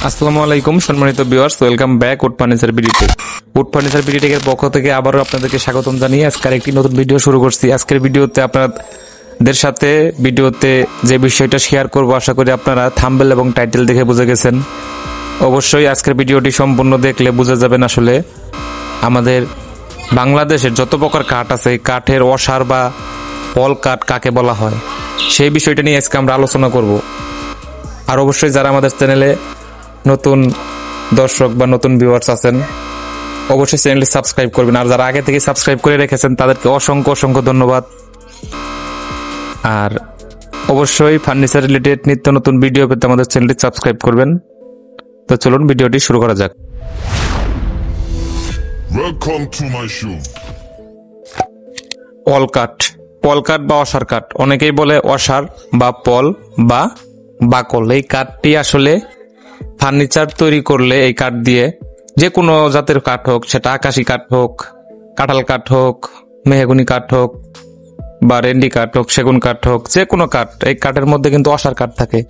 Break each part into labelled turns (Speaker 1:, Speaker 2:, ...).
Speaker 1: আসসালামু আলাইকুম সম্মানিত viewers, welcome back wood furniture বিডিতে। উড ফার্নিচার বিডিটেকের পক্ষ থেকে আবারও আপনাদেরকে স্বাগতম জানিয়ে আজকের একটি নতুন ভিডিও শুরু করছি। আজকের ভিডিওতে আপনাদের সাথে যে বিষয়টা শেয়ার করব, আশা করি আপনারা থাম্বনেল এবং টাইটেল দেখে বুঝে গেছেন। অবশ্যই আজকের ভিডিওটি সম্পূর্ণ দেখলে বুঝে যাবেন আসলে আমাদের বাংলাদেশের যত প্রকার কাঠ আছে, এই কাঠের অসার বা পল কাঠ কাকে বলা হয়, সেই বিষয়টা নিয়ে আজকে আমরা আলোচনা করব। আর অবশ্যই যারা আমাদের চ্যানেলে নতুন দর্শক বা নতুন ভিউয়ার্স আছেন, অবশ্যই চ্যানেলটি সাবস্ক্রাইব করবেন। আর যারা আগে থেকে সাবস্ক্রাইব করে রেখেছেন তাদেরকে অসংখ্য অসংখ্য ধন্যবাদ। আর অবশ্যই ফার্নিচার রিলেটেড নিত্য নতুন ভিডিও পেতে আমাদের চ্যানেলটি সাবস্ক্রাইব করবেন। তো চলুন ভিডিওটি শুরু করা যাক।
Speaker 2: Welcome to my show.
Speaker 1: পল কাঠ বা অসার কাঠ, অনেকেই বলে অসার বা পল বা বাকল। এই কাঠটি আসলে ফার্নিচার তৈরি করলে এই কাঠ দিয়ে যে কোনো জাতের কাঠ হোক, সেটা আকাশি কাঠ হোক, কাঁঠাল কাঠ হোক, মেহগনি কাঠ হোক বা রেন্ডি কাঠ হোক, সেগুন কাঠ হোক, যে কোনো কাঠ, এই কাঠের মধ্যে কিন্তু অসার কাঠ থাকে।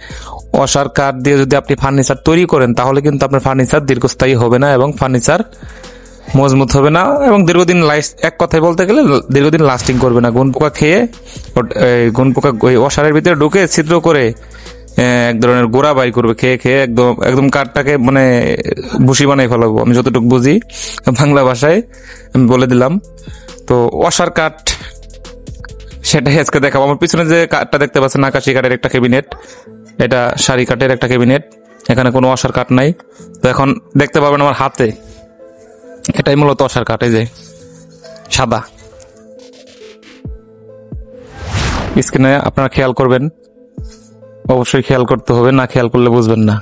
Speaker 1: অসার কাঠ দিয়ে যদি আপনি ফার্নিচার তৈরি করেন তাহলে কিন্তু আপনার ফার্নিচার দীর্ঘস্থায়ী হবে না এবং ফার্নিচার মজবুত হবে না এবং দীর্ঘদিন এক কথায় বলতে গেলে দীর্ঘদিন লাস্টিং করবে না। গুণ পোকা খেয়ে, গুণ পোকা ওই অসারের ভিতরে ঢুকে ছিদ্র করে এক ধরনের গোড়া বাইর করবে, খেয়ে খেয়ে একদম কাঠটাকে মানে ভুসি বানাই ফেলাবো। আমি যতটুকু বুঝি বাংলা ভাষায় আমি বলে দিলাম। তো অসার কাঠ সেটাই আজকে দেখাবো। আমার পিছনে যে কাঠটা দেখতে পাচ্ছেন, আকাশি কাঠের একটা ক্যাবিনেট, এটা সারি কাঠের একটা ক্যাবিনেট, এখানে কোনো অসার কাঠ নাই। তো এখন দেখতে পাবেন আমার হাতে, এটাই মূলত অসার কাঠ। এই যে সাদা স্ক্রিনে আপনারা খেয়াল করবেন, অবশ্যই খেয়াল করতে হবে, না খেয়াল করলে বুঝবেন না।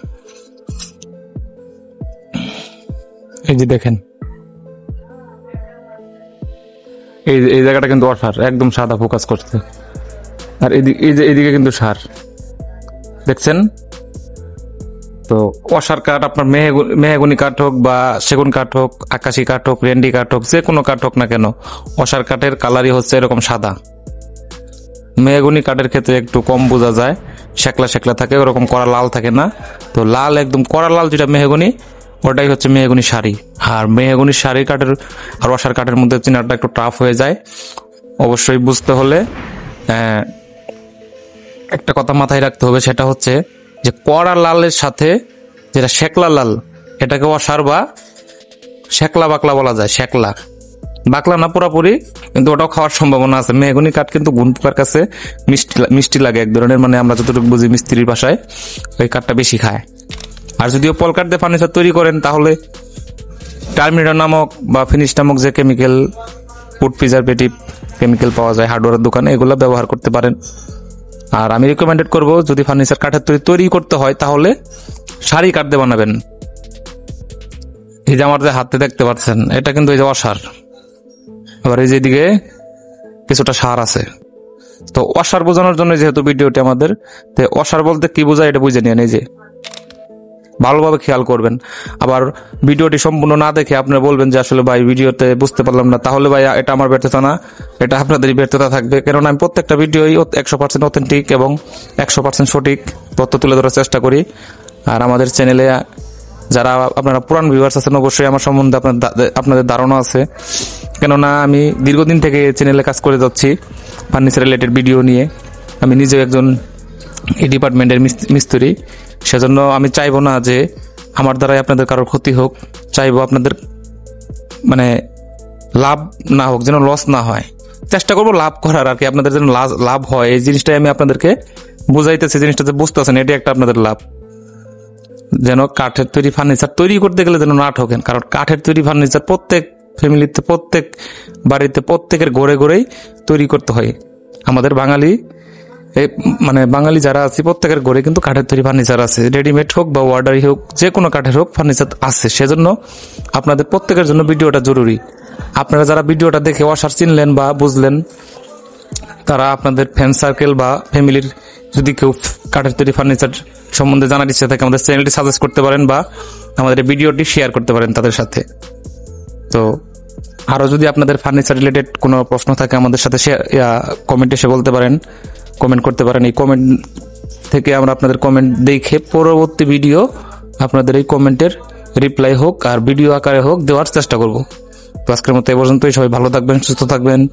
Speaker 1: এই যে দেখেন, এই জায়গাটা কিন্তু অসার, একদম সাদা ফোকাস করছে। আর এইদিকে কিন্তু সার, দেখছেন তো। অসার কাঠ আপনার মেহগনি কাঠ হোক বা সেগুন কাঠ হোক, আকাশি কাঠ হোক, রেন্ডি কাঠ হোক, যে কোনো কাঠ হোক না কেন, অসার কাঠের কালারই হচ্ছে এরকম সাদা। মেহগনি কাঠের ক্ষেত্রে একটু কম বোঝা যায়, শেকলা শেকলা থাকে, ওরকম কড়া লাল থাকে না। তো লাল, একদম কড়া লাল যেটা মেহগনি, ওটাই হচ্ছে মেহগনি শাড়ি। আর মেহগনি শাড়ি কাঠের আর অসার কাঠের মধ্যে চিনারটা একটু টাফ হয়ে যায়। অবশ্যই বুঝতে হলে একটা কথা মাথায় রাখতে হবে, সেটা হচ্ছে যে কড়া লালের সাথে যেটা শেকলা লাল, এটাকে অসার বা শেকলা বাকলা বলা যায়। শেকলা বাকলা না পুরাপুরি, কিন্তু ওটাও খাওয়ার সম্ভাবনা আছে। মেহগনি কাঠ কিন্তু গুণ পোকার কাছে মিষ্টি লাগে এক ধরনের, মানে আমরা যতটুকু বুঝি মিস্ত্রির ভাষায় ওই কাঠটা বেশি খায়। আর যদিও পল কাঠ দিয়ে ফার্নিচার তৈরি করেন তাহলে টার্মিনেটর নামক বা ফিনিশ নামক যে কেমিক্যাল, ফুড প্রিজারভেটিভ কেমিক্যাল পাওয়া যায় হার্ডওয়্যারের দোকানে, এগুলো ব্যবহার করতে পারেন। আর আমি রিকমেন্ডেড করব, যদি ফার্নিচার কাঠের তৈরি করতে হয় তাহলে সারি কাঠ দিয়ে বানাবেন। এই যে আমার যে হাতে দেখতে পাচ্ছেন, এটা কিন্তু এই যে অসার, আবার এই যে দিকে কিছুটা সার আছে। তো অসার বোঝানোর জন্য যেহেতু ভিডিওটি আমাদের, তো অসার বলতে কি বোঝায় এটা বুঝে নিন। এই যে ভালোভাবে খেয়াল করবেন। আবার ভিডিওটি সম্পূর্ণ না দেখে আপনারা বলবেন যে আসলে ভাই ভিডিওতে বুঝতে পারলাম না, তাহলে ভাই এটা আমার ব্যর্থতা না, এটা আপনাদেরই ব্যর্থতা থাকবে। কেননা আমি প্রত্যেকটা ভিডিওই 100% অথেন্টিক এবং 100% সঠিক তথ্য তুলে ধরার চেষ্টা করি। আর আমাদের চ্যানেলে যারা আপনারা পুরান ভিউয়ার্স আছেন, অবশ্যই আমার সম্বন্ধে আপনাদের ধারণা আছে, কেননা আমি দীর্ঘদিন থেকে চ্যানেলে কাজ করে যাচ্ছি ফার্নিচার রিলেটেড ভিডিও নিয়ে। আমি নিজেও একজন এই ডিপার্টমেন্টের মিস্ত্রি, সেজন্য আমি চাইবো না যে আমার দ্বারাই আপনাদের কারোর ক্ষতি হোক। চাইবো আপনাদের মানে লাভ না হোক, যেন লস না হয়। চেষ্টা করবো লাভ করার আর কি, আপনাদের যেন লাভ হয়, এই জিনিসটাই আমি আপনাদেরকে বুঝাইতেছি। জিনিসটা যে বুঝতেছেন, এটি একটা আপনাদের লাভ। যেন কাঠের তৈরি ফার্নিচার তৈরি করতে গেলে যেন না ঠকেন, কারণ কাঠের তৈরি ফার্নিচার প্রত্যেক ফ্যামিলিতে, প্রত্যেক বাড়িতে, প্রত্যেকের ঘরে ঘরেই তৈরি করতে হয়। আমাদের বাঙালি যারা আছে প্রত্যেকের ঘরে কিন্তু কাঠের তৈরি ফার্নিচার আছে, রেডিমেড হোক বা অর্ডারি হোক, যে কোনো কাঠের হোক ফার্নিচার আছে। সেজন্য আপনাদের প্রত্যেকের জন্য ভিডিওটা জরুরি। আপনারা যারা ভিডিওটা দেখে অসার চিনলেন বা বুঝলেন, তারা আপনাদের ফ্রেন্ড সার্কেল বা ফ্যামিলির যদি কেউ কাঠের তৈরি ফার্নিচার সম্বন্ধে জানার ইচ্ছা থাকে, আমাদের চ্যানেলটি সাজেস্ট করতে পারেন বা আমাদের ভিডিওটি শেয়ার করতে পারেন তাদের সাথে। তো আরো যদি আপনাদের ফার্নিচার রিলেটেড কোনো প্রশ্ন থাকে আমাদের সাথে কমেন্টে এসে বলতে পারেন, কমেন্ট করতে পারেন। এই কমেন্ট থেকে আমরা আপনাদের কমেন্ট দেখে পরবর্তী ভিডিও আপনাদের এই কমেন্টের রিপ্লাই হোক আর ভিডিও আকারে হোক দেওয়ার চেষ্টা করব। তো আজকের মতো এ পর্যন্তই। সবাই ভালো থাকবেন, সুস্থ থাকবেন।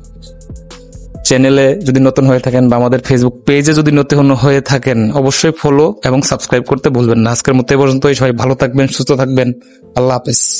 Speaker 1: চ্যানেলে যদি নতুন হয়ে থাকেন বা আমাদের ফেসবুক পেজে যদি নতুন হয়ে থাকেন অবশ্যই ফলো এবং সাবস্ক্রাইব করতে ভুলবেন না। আজকের মতো এ পর্যন্তই। সবাই ভালো থাকবেন, সুস্থ থাকবেন। আল্লাহ হাফেজ।